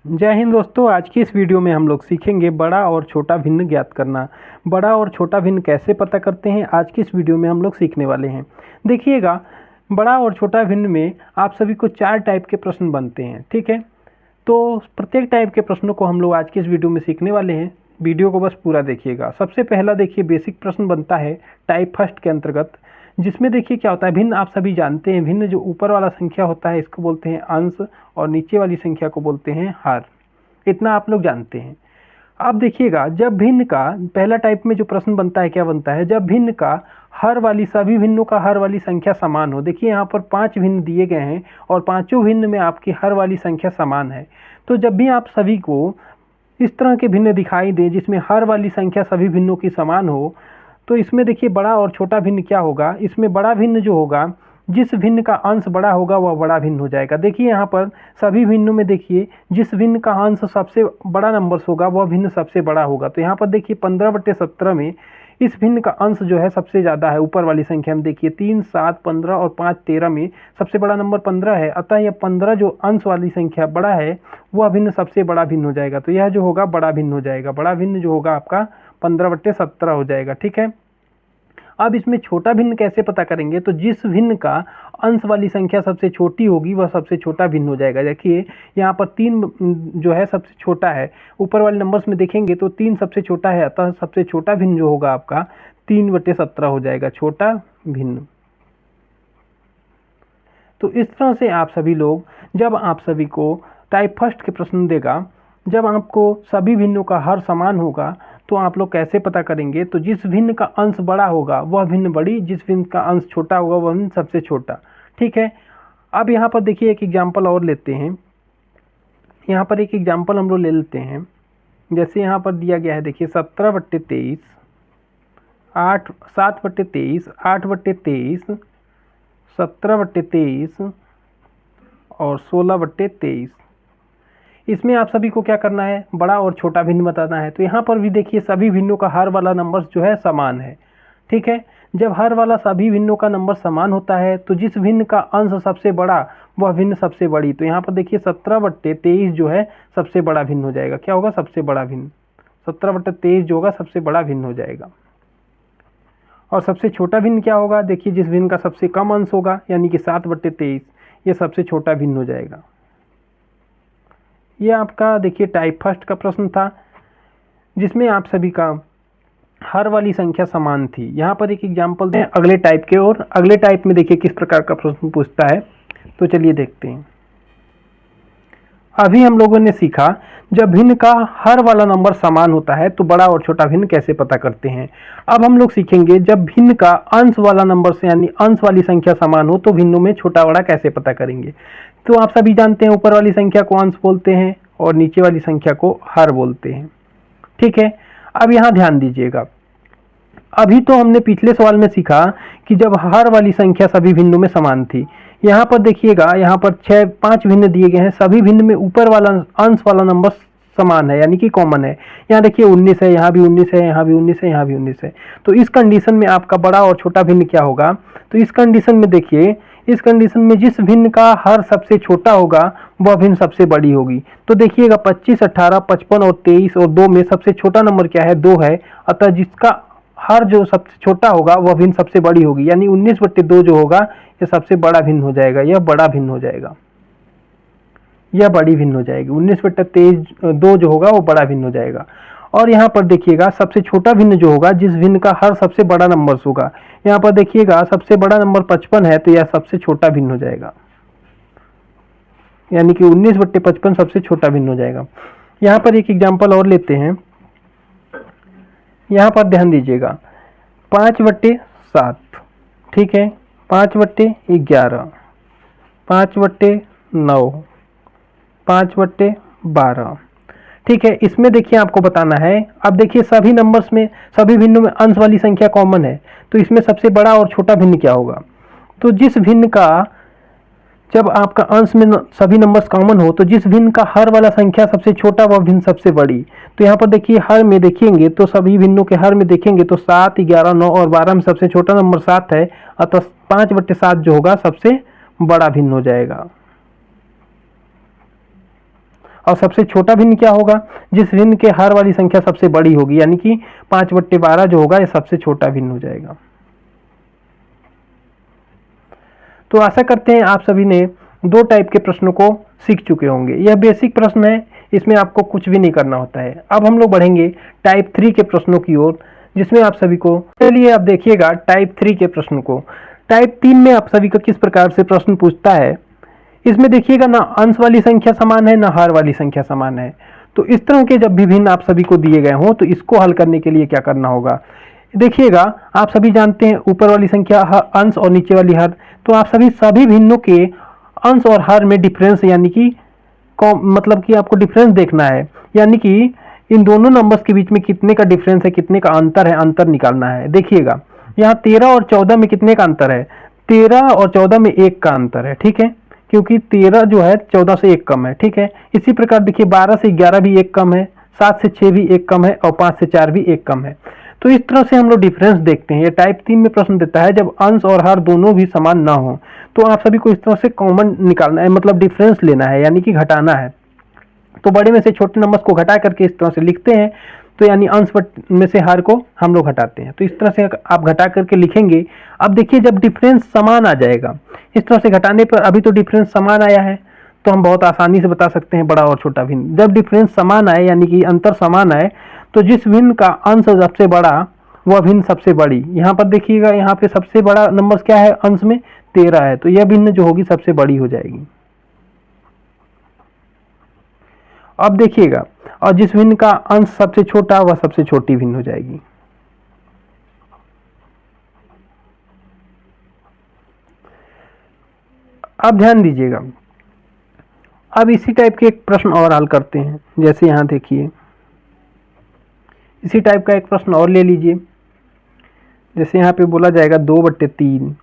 जय हिंद दोस्तों। आज की इस वीडियो में हम लोग सीखेंगे बड़ा और छोटा भिन्न ज्ञात करना। बड़ा और छोटा भिन्न कैसे पता करते हैं, आज की इस वीडियो में हम लोग सीखने वाले हैं। देखिएगा, बड़ा और छोटा भिन्न में आप सभी को 4 टाइप के प्रश्न बनते हैं, ठीक है। तो प्रत्येक टाइप के प्रश्नों को हम लोग आज की इस वीडियो में सीखने वाले हैं। वीडियो को बस पूरा देखिएगा। सबसे पहला देखिए, बेसिक प्रश्न बनता है टाइप फर्स्ट के अंतर्गत, जिसमें देखिए क्या होता है। भिन्न आप सभी जानते हैं, भिन्न जो ऊपर वाला संख्या होता है इसको बोलते हैं अंश और नीचे वाली संख्या को बोलते हैं हर। इतना आप लोग जानते हैं। अब देखिएगा, जब भिन्न का पहला टाइप में जो प्रश्न बनता है, क्या बनता है, जब भिन्न का हर वाली सभी भिन्नों का हर वाली संख्या समान हो। देखिए यहाँ पर 5 भिन्न दिए गए हैं और पांचों भिन्न में आपकी हर वाली संख्या समान है। तो जब भी आप सभी को इस तरह के भिन्न दिखाई दे जिसमें हर वाली संख्या सभी भिन्नों की समान हो, तो इसमें देखिए बड़ा और छोटा भिन्न क्या होगा। इसमें बड़ा भिन्न जो होगा, जिस भिन्न का अंश बड़ा होगा वह बड़ा भिन्न हो जाएगा। देखिए यहाँ पर सभी भिन्नों में देखिए जिस भिन्न का अंश सबसे बड़ा नंबर होगा वह भिन्न सबसे बड़ा होगा। तो यहाँ पर देखिए 15/17 में इस भिन्न का अंश जो है सबसे ज़्यादा है। ऊपर वाली संख्या में देखिए 3, 7, 15 और 5, 13 में सबसे बड़ा नंबर 15 है। अतः यह 15 जो अंश वाली संख्या बड़ा है वह भिन्न सबसे बड़ा भिन्न हो जाएगा। तो यह जो होगा बड़ा भिन्न हो जाएगा। बड़ा भिन्न जो होगा आपका 15/17 हो जाएगा, ठीक है। अब इसमें छोटा भिन्न कैसे पता करेंगे, तो जिस भिन्न का अंश वाली संख्या सबसे छोटी होगी वह सबसे छोटा भिन्न हो जाएगा। देखिए यहाँ पर 3 जो है सबसे छोटा है। ऊपर वाले नंबर्स में देखेंगे तो 3 सबसे छोटा है, अतः सबसे छोटा भिन्न जो होगा आपका 3/17 हो जाएगा, छोटा भिन्न। तो इस तरह से आप सभी लोग, जब आप सभी को टाइप फर्स्ट के प्रश्न देगा, जब आपको सभी भिन्नों का हर समान होगा तो आप लोग कैसे पता करेंगे, तो जिस भिन्न का अंश बड़ा होगा वह भिन्न बड़ी, जिस भिन्न का अंश छोटा होगा वह भिन्न सबसे छोटा, ठीक है। अब यहाँ पर देखिए एक एग्जाम्पल और लेते हैं। यहाँ पर एक एग्जाम्पल हम लोग ले लेते हैं। जैसे यहाँ पर दिया गया है, देखिए 17/23, 7/23, 8/23, 17/23 और 16/23। इसमें आप सभी को क्या करना है, बड़ा और छोटा भिन्न बताना है। तो यहाँ पर भी देखिए सभी भिन्नों का हर वाला नंबर जो है समान है, ठीक है। जब हर वाला सभी भिन्नों का नंबर समान होता है तो जिस भिन्न का अंश सबसे बड़ा वह भिन्न सबसे बड़ी। तो यहाँ पर देखिए 17/23 जो है सबसे बड़ा भिन्न हो जाएगा। क्या होगा, सबसे बड़ा भिन्न। 17/23 जो होगा सबसे बड़ा भिन्न हो जाएगा। और सबसे छोटा भिन्न क्या होगा, देखिए जिस भिन्न का सबसे कम अंश होगा, यानी कि 7/23, ये सबसे छोटा भिन्न हो जाएगा। ये आपका देखिए टाइप फर्स्ट का प्रश्न था, जिसमें आप सभी का हर वाली संख्या समान थी। यहाँ पर एक एग्जाम्पल दें अगले टाइप के, और अगले टाइप में देखिए किस प्रकार का प्रश्न पूछता है। तो चलिए देखते हैं। अभी हम लोगों ने सीखा, जब भिन्न का हर वाला नंबर समान होता है तो बड़ा और छोटा भिन्न कैसे पता करते हैं। अब हम लोग सीखेंगे, जब भिन्न का अंश वाला नंबर से यानी अंश वाली संख्या समान हो तो भिन्नों में छोटा बड़ा कैसे पता करेंगे। तो आप सभी जानते हैं ऊपर वाली संख्या को अंश बोलते हैं और नीचे वाली संख्या को हर बोलते हैं, ठीक है। अब यहाँ ध्यान दीजिएगा, अभी तो हमने पिछले सवाल में सीखा कि जब हर वाली संख्या सभी भिन्नों में समान थी। यहाँ पर देखिएगा, यहाँ पर 5 भिन्न दिए गए हैं, सभी भिन्न में ऊपर वाला अंश वाला नंबर समान है, यानी कि कॉमन है। यहाँ देखिए 19 है, यहाँ भी 19 है, यहाँ भी 19 है, यहाँ भी 19 है। तो इस कंडीशन में आपका बड़ा और छोटा भिन्न क्या होगा, तो इस कंडीशन में देखिए, इस कंडीशन में जिस भिन्न का हर सबसे छोटा होगा वह भिन्न सबसे बड़ी होगी। तो देखिएगा 25, 18, 55 और 23 और 2 में सबसे छोटा नंबर क्या है, 2 है। अतः जिसका हर जो सबसे छोटा होगा वह भिन्न सबसे बड़ी होगी, यानी 19/2 जो होगा यह सबसे बड़ा भिन्न हो जाएगा, यह बड़ा भिन्न हो जाएगा, यह बड़ी भिन्न हो जाएगी। 19/2 जो होगा वो बड़ा भिन्न हो जाएगा। और यहाँ पर देखिएगा सबसे छोटा भिन्न जो होगा, जिस भिन्न का हर सबसे बड़ा नंबर होगा, यहाँ पर देखिएगा सबसे बड़ा नंबर 55 है तो यह सबसे छोटा भिन्न हो जाएगा, यानी कि 19/55 सबसे छोटा भिन्न हो जाएगा। यहाँ पर एक एग्जाम्पल और लेते हैं। यहाँ पर ध्यान दीजिएगा, 5/7, ठीक है, 5/11, 5/9, 5/12, ठीक है। इसमें देखिए आपको बताना है, अब देखिए सभी नंबर्स में सभी भिन्नों में अंश वाली संख्या कॉमन है, तो इसमें सबसे बड़ा और छोटा भिन्न क्या होगा। तो जिस भिन्न का, जब आपका अंश में सभी नंबर्स कॉमन हो तो जिस भिन्न का हर वाला संख्या सबसे छोटा वह भिन्न सबसे बड़ी। तो यहाँ पर देखिए हर में देखेंगे तो सभी भिन्नों के हर में देखेंगे तो 7, 11, 9 और 12 में सबसे छोटा नंबर 7 है, अतः 5/7 जो होगा सबसे बड़ा भिन्न हो जाएगा। और सबसे छोटा भिन्न क्या होगा, जिस भिन्न के हर वाली संख्या सबसे बड़ी होगी, यानी कि 5/12 जो होगा ये सबसे छोटा भिन्न हो जाएगा। तो आशा करते हैं आप सभी ने 2 टाइप के प्रश्नों को सीख चुके होंगे। यह बेसिक प्रश्न है, इसमें आपको कुछ भी नहीं करना होता है। अब हम लोग बढ़ेंगे टाइप 3 के प्रश्नों की ओर, जिसमें आप सभी को, चलिए अब देखिएगा टाइप 3 के प्रश्न को। टाइप 3 में आप सभी को किस प्रकार से प्रश्न पूछता है, इसमें देखिएगा ना अंश वाली संख्या समान है ना हर वाली संख्या समान है। तो इस तरह के जब भी भिन्न आप सभी को दिए गए हों तो इसको हल करने के लिए क्या करना होगा, देखिएगा आप सभी जानते हैं ऊपर वाली संख्या अंश और नीचे वाली हर, तो आप सभी भिन्नों के अंश और हर में डिफरेंस, यानी कि मतलब कि आपको डिफरेंस देखना है, यानी कि इन दोनों नंबर्स के बीच में कितने का डिफरेंस है, कितने का अंतर है, अंतर निकालना है। देखिएगा यहाँ 13 और 14 में कितने का अंतर है, 13 और 14 में 1 का अंतर है, ठीक है, क्योंकि 13 जो है 14 से 1 कम है, ठीक है। इसी प्रकार देखिए 12 से 11 भी 1 कम है, 7 से 6 भी 1 कम है और 5 से 4 भी 1 कम है। तो इस तरह से हम लोग डिफरेंस देखते हैं। ये टाइप 3 में प्रश्न देता है जब अंश और हर दोनों भी समान ना हो, तो आप सभी को इस तरह से कॉमन निकालना है, मतलब डिफरेंस लेना है, यानी कि घटाना है। तो बड़े में से छोटे नंबर्स को घटा करके इस तरह से लिखते हैं, तो यानी अंश में से हर को हम लोग घटाते हैं। तो इस तरह से आप घटा करके लिखेंगे। अब देखिए जब डिफरेंस समान आ जाएगा, इस तरह से घटाने पर अभी तो डिफरेंस समान आया है, तो हम बहुत आसानी से बता सकते हैं बड़ा और छोटा भिन्न। जब डिफरेंस समान आए यानी कि अंतर समान आए, तो जिस भिन्न का अंश सबसे बड़ा वह भिन्न सबसे बड़ी। यहाँ पर देखिएगा, यहाँ पे सबसे बड़ा नंबर क्या है, अंश में 13 है, तो यह भिन्न जो होगी सबसे बड़ी हो जाएगी। अब देखिएगा, और जिस भिन्न का अंश सबसे छोटा वह सबसे छोटी भिन्न हो जाएगी। अब ध्यान दीजिएगा, अब इसी टाइप के एक प्रश्न और हल करते हैं। जैसे यहां देखिए, इसी टाइप का एक प्रश्न और ले लीजिए। जैसे यहाँ पे बोला जाएगा 2/3,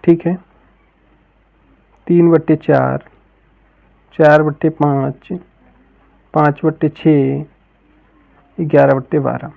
ठीक है, 3/4, 4/5, 5/6, 11/12।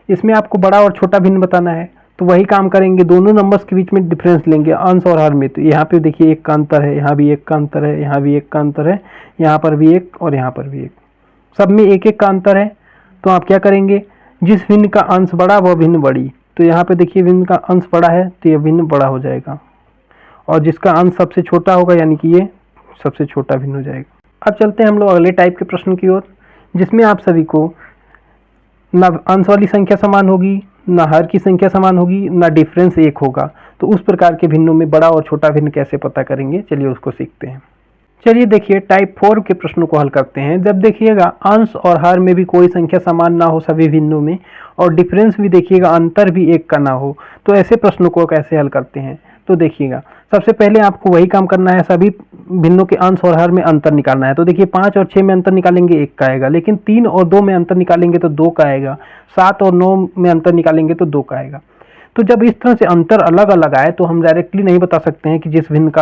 इसमें आपको बड़ा और छोटा भिन्न बताना है, तो वही काम करेंगे, दोनों नंबर्स के बीच में डिफरेंस लेंगे अंश और हर में। तो यहाँ पे देखिए 1 का अंतर है, यहाँ भी 1 का अंतर है, यहाँ भी 1 का अंतर है, यहाँ पर भी 1 और यहाँ पर भी 1, सब में 1-1 का अंतर है। तो आप क्या करेंगे, जिस भिन्न का अंश बड़ा वह भिन्न बड़ी। तो यहाँ पे देखिए भिन्न का अंश बड़ा है तो यह भिन्न बड़ा हो जाएगा, और जिसका अंश सबसे छोटा होगा यानी कि ये सबसे छोटा भिन्न हो जाएगा। अब चलते हैं हम लोग अगले टाइप के प्रश्न की ओर, जिसमें आप सभी को ना अंश वाली संख्या समान होगी, ना हर की संख्या समान होगी, ना डिफरेंस 1 होगा। तो उस प्रकार के भिन्नों में बड़ा और छोटा भिन्न कैसे पता करेंगे, चलिए उसको सीखते हैं। चलिए देखिए टाइप 4 के प्रश्नों को हल करते हैं। जब देखिएगा अंश और हर में भी कोई संख्या समान ना हो सभी भिन्नों में, और डिफरेंस भी देखिएगा अंतर भी 1 का ना हो, तो ऐसे प्रश्नों को कैसे हल करते हैं। तो देखिएगा सबसे पहले आपको वही काम करना है, सभी भिन्नों के अंश और हर में अंतर निकालना है। तो देखिए 5 और 6 में अंतर निकालेंगे 1 का आएगा, लेकिन 3 और 2 में अंतर निकालेंगे तो 2 का आएगा, 7 और 9 में अंतर निकालेंगे तो 2 का आएगा। तो जब इस तरह से अंतर अलग अलग आए तो हम डायरेक्टली नहीं बता सकते हैं कि जिस भिन्न का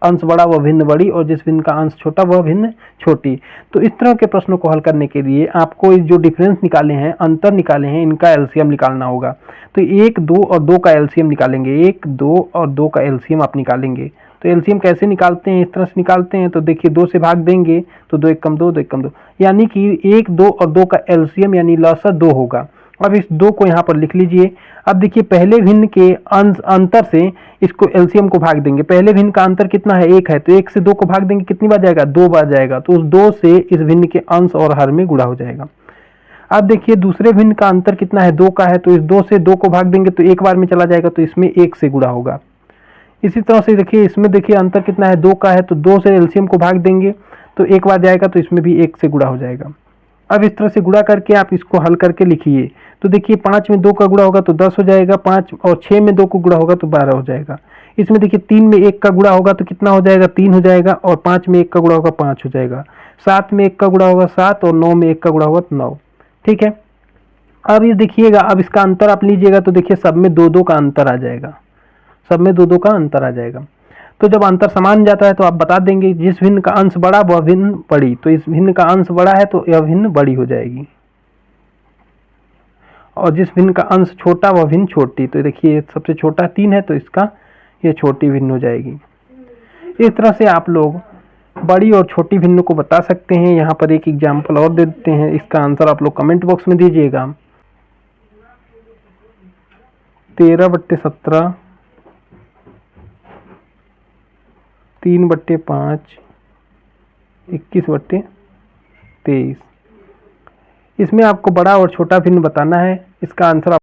अंश बड़ा वह भिन्न बड़ी और जिस भिन्न का अंश छोटा वह भिन्न छोटी। तो इस तरह के प्रश्नों को हल करने के लिए आपको जो डिफरेंस निकाले हैं, अंतर निकाले हैं, इनका एलसीएम निकालना होगा। तो 1, 2 और 2 का एलसीएम निकालेंगे, 1, 2 और 2 का एलसीएम आप निकालेंगे। तो एलसीएम कैसे निकालते हैं, इस तरह से निकालते हैं। तो देखिए 2 से भाग देंगे तो 2 1 कम 2, 2 1 कम 2, यानी कि 1, 2 और 2 का एलसीएम यानी लसा 2 होगा। अब इस 2 को यहाँ पर लिख लीजिए। अब देखिए पहले भिन्न के अंतर से इसको एलसीएम को भाग देंगे। पहले भिन्न का अंतर कितना है, 1 है, तो 1 से 2 को भाग देंगे, कितनी बार जाएगा, 2 बार जाएगा। तो उस 2 से इस भिन्न के अंश और हर में गुणा हो जाएगा। अब देखिए दूसरे भिन्न का अंतर कितना है, 2 का है, तो इस 2 से 2 को भाग देंगे तो 1 बार में चला जाएगा, तो इसमें 1 से गुणा होगा। इसी तरह से देखिए इसमें देखिए अंतर कितना है, 2 का है, तो 2 से एलसीएम को भाग देंगे तो 1 बार जाएगा, तो इसमें भी 1 से गुणा हो जाएगा। अब इस तरह से गुणा करके आप इसको हल करके लिखिए। तो देखिए 5 में 2 का गुणा होगा तो 10 हो जाएगा, 5 और 6 में 2 को गुणा होगा तो 12 हो जाएगा। इसमें देखिए 3 में 1 का गुणा होगा तो कितना हो जाएगा, 3 हो जाएगा, और 5 में 1 का गुणा होगा 5 हो जाएगा, 7 में 1 का गुणा होगा 7, और 9 में 1 का गुणा होगा तो 9, ठीक है। अब ये देखिएगा, अब इसका अंतर आप लीजिएगा तो देखिए सब में 2-2 का अंतर आ जाएगा, सब में 2-2 का अंतर आ जाएगा। तो जब अंतर समान जाता है तो आप बता देंगे जिस भिन्न का अंश बड़ा वह भिन्न बड़ी। तो इस भिन्न का अंश बड़ा है तो यह भिन्न बड़ी हो जाएगी, और जिस भिन्न का अंश छोटा वह भिन्न छोटी। तो देखिए सबसे छोटा 3 है तो इसका ये छोटी भिन्न हो जाएगी। इस तरह से आप लोग बड़ी और छोटी भिन्न को बता सकते हैं। यहाँ पर एक एग्जाम्पल और दे देते हैं, इसका आंसर आप लोग कमेंट बॉक्स में दीजिएगा। 13/17, 3/5, 21/23। इसमें आपको बड़ा और छोटा भिन्न बताना है। इसका आंसर